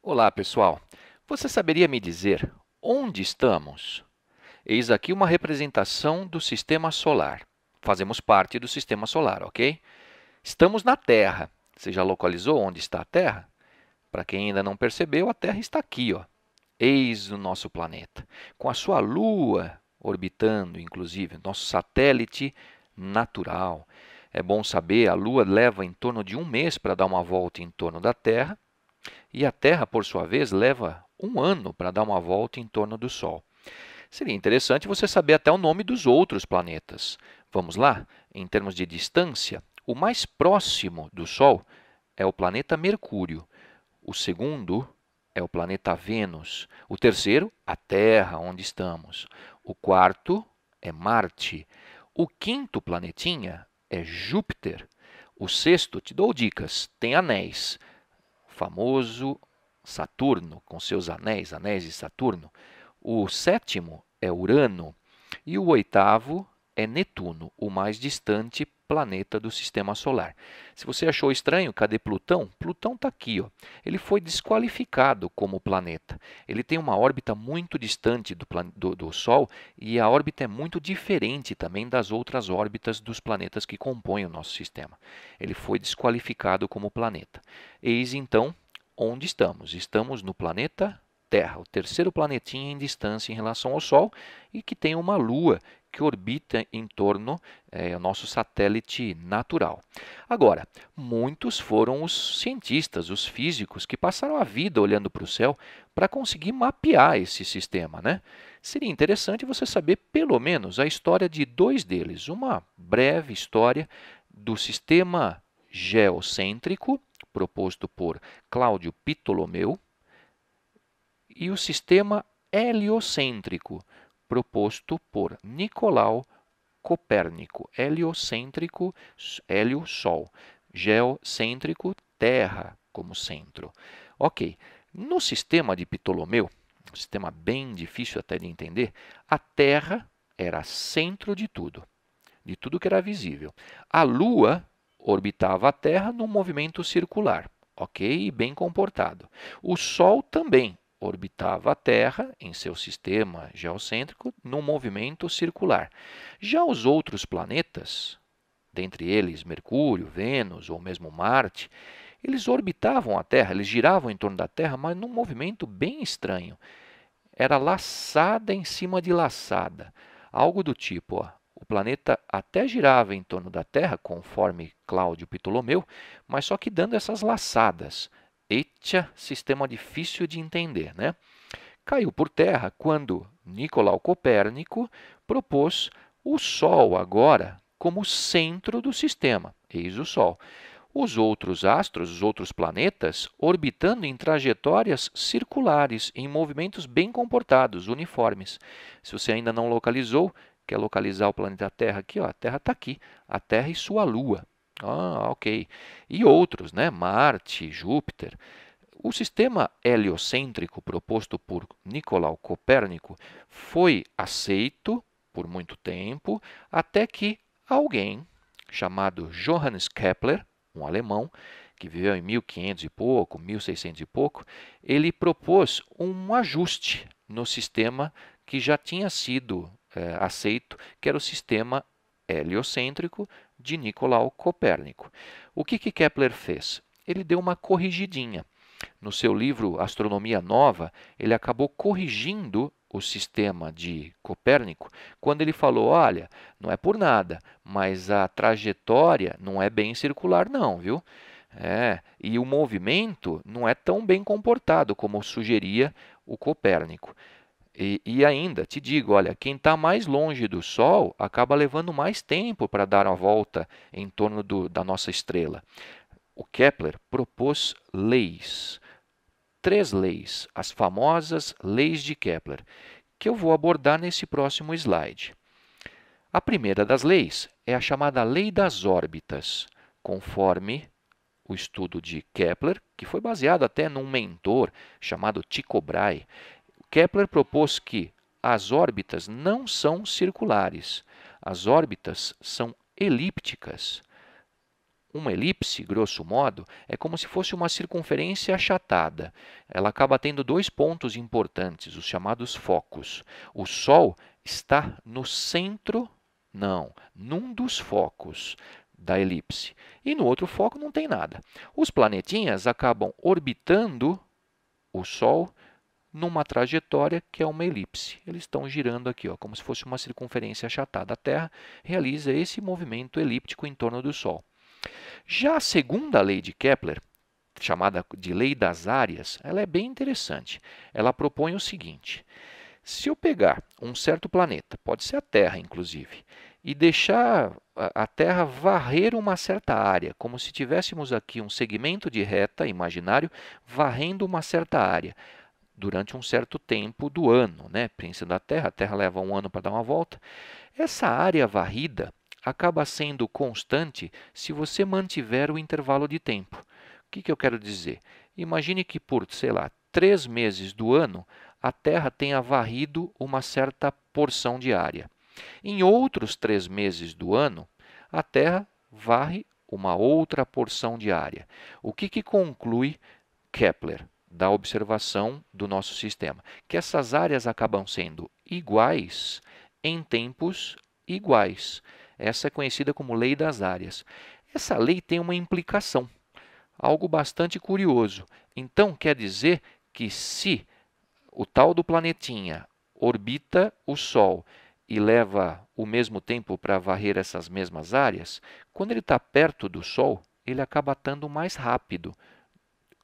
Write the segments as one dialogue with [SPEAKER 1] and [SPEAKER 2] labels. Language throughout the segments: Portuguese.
[SPEAKER 1] Olá, pessoal. Você saberia me dizer onde estamos? Eis aqui uma representação do Sistema Solar. Fazemos parte do Sistema Solar, ok? Estamos na Terra. Você já localizou onde está a Terra? Para quem ainda não percebeu, a Terra está aqui, ó. Eis o nosso planeta, com a sua Lua orbitando, inclusive, nosso satélite natural. É bom saber, a Lua leva em torno de um mês para dar uma volta em torno da Terra, e a Terra, por sua vez, leva um ano para dar uma volta em torno do Sol. Seria interessante você saber até o nome dos outros planetas. Vamos lá? Em termos de distância, o mais próximo do Sol é o planeta Mercúrio. O segundo é o planeta Vênus. O terceiro, a Terra, onde estamos. O quarto é Marte. O quinto planetinha é Júpiter. O sexto, te dou dicas, tem anéis. O famoso Saturno, com seus anéis, anéis de Saturno. O sétimo é Urano e o oitavo é Netuno, o mais distante planeta do Sistema Solar. Se você achou estranho, cadê Plutão? Plutão está aqui, ó. Ele foi desqualificado como planeta. Ele tem uma órbita muito distante do Sol e a órbita é muito diferente também das outras órbitas dos planetas que compõem o nosso sistema. Ele foi desqualificado como planeta. Eis então onde estamos. Estamos no planeta Terra, o terceiro planetinha em distância em relação ao Sol e que tem uma Lua que orbita em torno do nosso satélite natural. Agora, muitos foram os cientistas, os físicos, que passaram a vida olhando para o céu para conseguir mapear esse sistema, né? Seria interessante você saber pelo menos a história de dois deles, uma breve história do sistema geocêntrico, proposto por Cláudio Ptolomeu, e o sistema heliocêntrico, proposto por Nicolau Copérnico. Heliocêntrico, hélio, Sol. Geocêntrico, Terra como centro. Ok, no sistema de Ptolomeu, um sistema bem difícil até de entender, a Terra era centro de tudo que era visível. A Lua orbitava a Terra num movimento circular, ok? E bem comportado. O Sol também orbitava a Terra em seu sistema geocêntrico num movimento circular. Já os outros planetas, dentre eles Mercúrio, Vênus ou mesmo Marte, eles orbitavam a Terra, eles giravam em torno da Terra, mas num movimento bem estranho. Era laçada em cima de laçada, algo do tipo, ó, o planeta até girava em torno da Terra, conforme Cláudio Ptolomeu, mas só que dando essas laçadas. Eita, sistema difícil de entender, né? Caiu por terra quando Nicolau Copérnico propôs o Sol agora como centro do sistema. Eis o Sol. Os outros astros, os outros planetas, orbitando em trajetórias circulares, em movimentos bem comportados, uniformes. Se você ainda não localizou, quer localizar o planeta Terra aqui, ó, a Terra está aqui, a Terra e sua Lua. Ah, ok. E outros, né? Marte, Júpiter. O sistema heliocêntrico proposto por Nicolau Copérnico foi aceito por muito tempo, até que alguém chamado Johannes Kepler, um alemão, que viveu em 1500 e pouco, 1600 e pouco, ele propôs um ajuste no sistema que já tinha sido aceito, que era o sistema heliocêntrico de Nicolau Copérnico. O que Kepler fez? Ele deu uma corrigidinha. No seu livro Astronomia Nova, ele acabou corrigindo o sistema de Copérnico quando ele falou, olha, não é por nada, mas a trajetória não é bem circular não, viu? E o movimento não é tão bem comportado como sugeria o Copérnico. E ainda te digo, olha, quem está mais longe do Sol acaba levando mais tempo para dar a volta em torno da nossa estrela. O Kepler propôs leis, três leis, as famosas leis de Kepler, que eu vou abordar nesse próximo slide. A primeira das leis é a chamada lei das órbitas, conforme o estudo de Kepler, que foi baseado até num mentor chamado Tycho Brahe. Kepler propôs que as órbitas não são circulares, as órbitas são elípticas. Uma elipse, grosso modo, é como se fosse uma circunferência achatada. Ela acaba tendo dois pontos importantes, os chamados focos. O Sol está no centro, não, num dos focos da elipse. E no outro foco não tem nada. Os planetinhas acabam orbitando o Sol numa trajetória que é uma elipse. Eles estão girando aqui, ó, como se fosse uma circunferência achatada. A Terra realiza esse movimento elíptico em torno do Sol. Já a segunda lei de Kepler, chamada de lei das áreas, ela é bem interessante. Ela propõe o seguinte: se eu pegar um certo planeta, pode ser a Terra inclusive, e deixar a Terra varrer uma certa área, como se tivéssemos aqui um segmento de reta imaginário varrendo uma certa área, durante um certo tempo do ano, né? Pensando na Terra, a Terra leva um ano para dar uma volta. Essa área varrida acaba sendo constante se você mantiver o intervalo de tempo. O que eu quero dizer? Imagine que por, sei lá, 3 meses do ano, a Terra tenha varrido uma certa porção de área. Em outros 3 meses do ano, a Terra varre uma outra porção de área. O que conclui Kepler da observação do nosso sistema? Que essas áreas acabam sendo iguais em tempos iguais. Essa é conhecida como lei das áreas. Essa lei tem uma implicação, algo bastante curioso. Então, quer dizer que se o tal do planetinha orbita o Sol e leva o mesmo tempo para varrer essas mesmas áreas, quando ele está perto do Sol, ele acaba estando mais rápido.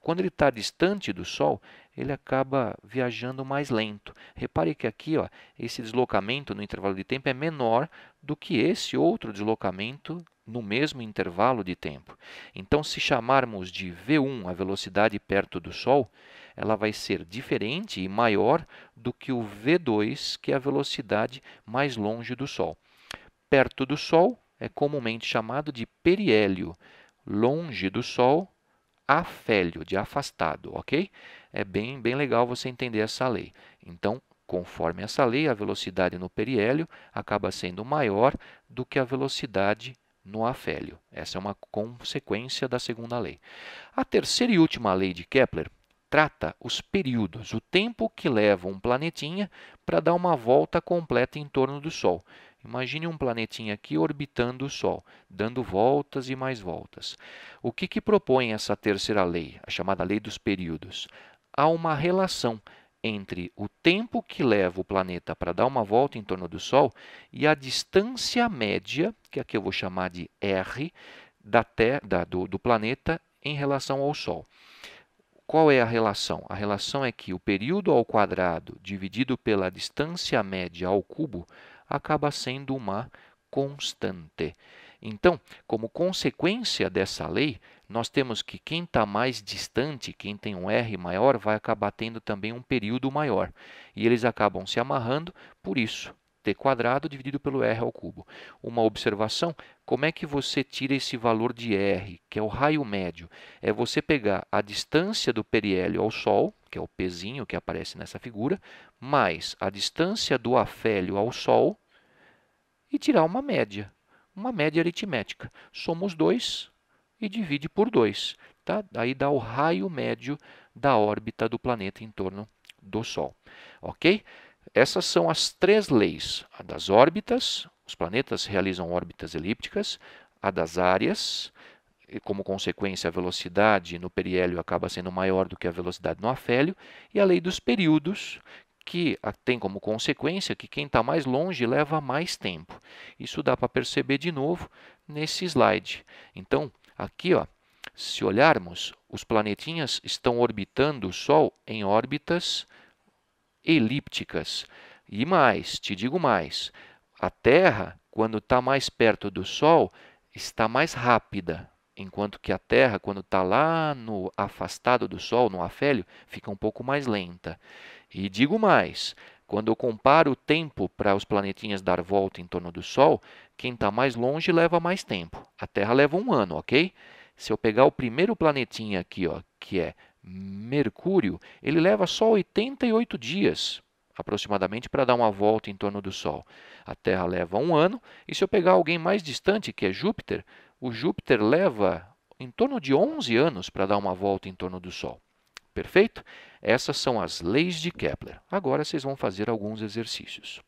[SPEAKER 1] Quando ele está distante do Sol, ele acaba viajando mais lento. Repare que aqui, ó, esse deslocamento no intervalo de tempo é menor do que esse outro deslocamento no mesmo intervalo de tempo. Então, se chamarmos de V1 a velocidade perto do Sol, ela vai ser diferente e maior do que o V2, que é a velocidade mais longe do Sol. Perto do Sol é comumente chamado de periélio. Longe do Sol, afélio, de afastado, ok? É bem legal você entender essa lei. Então, conforme essa lei, a velocidade no periélio acaba sendo maior do que a velocidade no afélio. Essa é uma consequência da segunda lei. A terceira e última lei de Kepler trata os períodos, o tempo que leva um planetinha para dar uma volta completa em torno do Sol. Imagine um planetinha aqui orbitando o Sol, dando voltas e mais voltas. O que propõe essa terceira lei, a chamada lei dos períodos? Há uma relação entre o tempo que leva o planeta para dar uma volta em torno do Sol e a distância média, que aqui eu vou chamar de R, do planeta em relação ao Sol. Qual é a relação? A relação é que o período ao quadrado dividido pela distância média ao cubo acaba sendo uma constante. Então, como consequência dessa lei, nós temos que quem está mais distante, quem tem um R maior, vai acabar tendo também um período maior. E eles acabam se amarrando por isso. T quadrado dividido pelo R ao cubo. Uma observação, como é que você tira esse valor de R, que é o raio médio? É você pegar a distância do periélio ao Sol, que é o Pzinho que aparece nessa figura, mais a distância do afélio ao Sol e tirar uma média aritmética. Soma os dois e divide por 2. Tá? Aí dá o raio médio da órbita do planeta em torno do Sol. Ok? Essas são as 3 leis. A das órbitas, os planetas realizam órbitas elípticas. A das áreas, e como consequência a velocidade no periélio acaba sendo maior do que a velocidade no afélio. E a lei dos períodos, que tem como consequência que quem está mais longe leva mais tempo. Isso dá para perceber de novo nesse slide. Então, aqui, ó, se olharmos, os planetinhas estão orbitando o Sol em órbitas elípticas. E mais, te digo mais, a Terra, quando está mais perto do Sol, está mais rápida, enquanto que a Terra, quando está lá no afastado do Sol, no afélio, fica um pouco mais lenta. E digo mais, quando eu comparo o tempo para os planetinhas dar volta em torno do Sol, quem está mais longe leva mais tempo. A Terra leva um ano, ok? Se eu pegar o primeiro planetinha aqui, ó, que é Mercúrio, ele leva só 88 dias, aproximadamente, para dar uma volta em torno do Sol. A Terra leva um ano, e se eu pegar alguém mais distante, que é Júpiter, o Júpiter leva em torno de 11 anos para dar uma volta em torno do Sol. Perfeito? Essas são as leis de Kepler. Agora vocês vão fazer alguns exercícios.